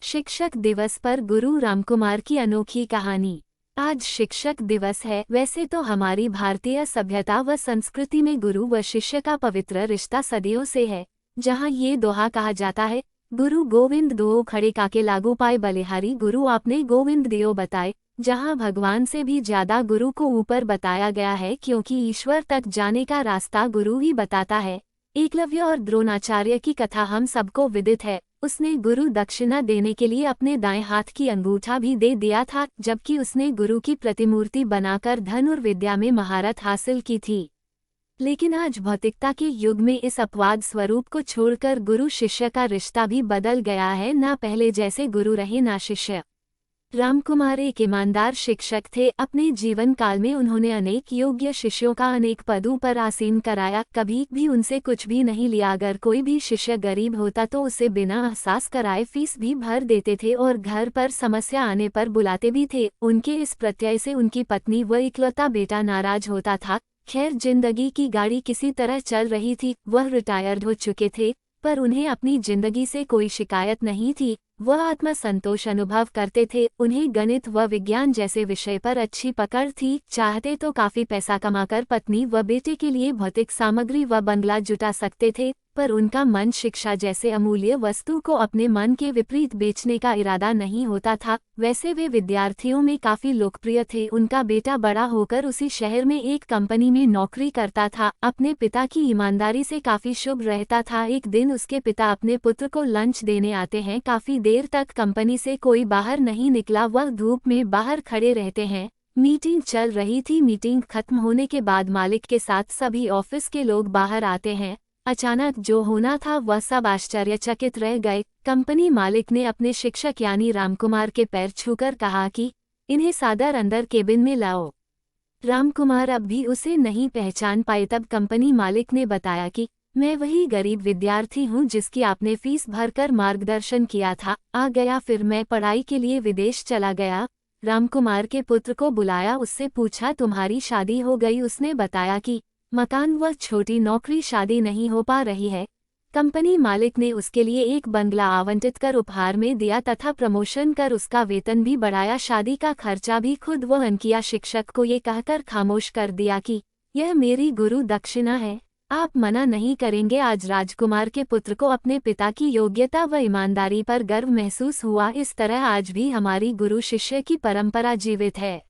शिक्षक दिवस पर गुरु रामकुमार की अनोखी कहानी। आज शिक्षक दिवस है। वैसे तो हमारी भारतीय सभ्यता व संस्कृति में गुरु व शिष्य का पवित्र रिश्ता सदियों से है, जहाँ ये दोहा कहा जाता है, गुरु गोविंद दो खड़े काके लागू पाए बलिहारी गुरु आपने गोविंद दियो बताए। जहाँ भगवान से भी ज्यादा गुरु को ऊपर बताया गया है, क्योंकि ईश्वर तक जाने का रास्ता गुरु ही बताता है। एकलव्य और द्रोणाचार्य की कथा हम सबको विदित है। उसने गुरु दक्षिणा देने के लिए अपने दाएं हाथ की अंगूठा भी दे दिया था, जबकि उसने गुरु की प्रतिमूर्ति बनाकर धनुर्विद्या में महारत हासिल की थी। लेकिन आज भौतिकता के युग में इस अपवाद स्वरूप को छोड़कर गुरु शिष्य का रिश्ता भी बदल गया है। ना पहले जैसे गुरु रहे ना शिष्य। रामकुमार एक ईमानदार शिक्षक थे। अपने जीवन काल में उन्होंने अनेक योग्य शिष्यों का अनेक पदों पर आसीन कराया। कभी भी उनसे कुछ भी नहीं लिया। अगर कोई भी शिष्य गरीब होता तो उसे बिना एहसास कराए फीस भी भर देते थे और घर पर समस्या आने पर बुलाते भी थे। उनके इस प्रत्यय से उनकी पत्नी व इकलौता बेटा नाराज होता था। खैर, जिंदगी की गाड़ी किसी तरह चल रही थी। वह रिटायर्ड हो चुके थे, पर उन्हें अपनी जिंदगी से कोई शिकायत नहीं थी। वह आत्मसंतोष अनुभव करते थे। उन्हें गणित व विज्ञान जैसे विषय पर अच्छी पकड़ थी। चाहते तो काफी पैसा कमाकर पत्नी व बेटे के लिए भौतिक सामग्री व बंगला जुटा सकते थे, पर उनका मन शिक्षा जैसे अमूल्य वस्तु को अपने मन के विपरीत बेचने का इरादा नहीं होता था। वैसे वे विद्यार्थियों में काफी लोकप्रिय थे। उनका बेटा बड़ा होकर उसी शहर में एक कंपनी में नौकरी करता था। अपने पिता की ईमानदारी से काफी शुभ रहता था। एक दिन उसके पिता अपने पुत्र को लंच देने आते हैं। काफी देर तक कंपनी से कोई बाहर नहीं निकला। वह धूप में बाहर खड़े रहते हैं। मीटिंग चल रही थी। मीटिंग खत्म होने के बाद मालिक के साथ सभी ऑफिस के लोग बाहर आते हैं। अचानक जो होना था वह सब आश्चर्यचकित रह गए। कंपनी मालिक ने अपने शिक्षक यानी रामकुमार के पैर छूकर कहा कि इन्हें सादर अंदर केबिन में लाओ। रामकुमार अब भी उसे नहीं पहचान पाए। तब कंपनी मालिक ने बताया कि मैं वही गरीब विद्यार्थी हूँ जिसकी आपने फीस भरकर मार्गदर्शन किया था। आ गया, फिर मैं पढ़ाई के लिए विदेश चला गया। रामकुमार के पुत्र को बुलाया, उससे पूछा तुम्हारी शादी हो गई? उसने बताया कि मकान व छोटी नौकरी शादी नहीं हो पा रही है। कंपनी मालिक ने उसके लिए एक बंगला आवंटित कर उपहार में दिया तथा प्रमोशन कर उसका वेतन भी बढ़ाया। शादी का खर्चा भी खुद वहन किया। शिक्षक को ये कहकर खामोश कर दिया कि यह मेरी गुरु दक्षिणा है, आप मना नहीं करेंगे। आज राजकुमार के पुत्र को अपने पिता की योग्यता व ईमानदारी पर गर्व महसूस हुआ। इस तरह आज भी हमारी गुरु शिष्य की परंपरा जीवित है।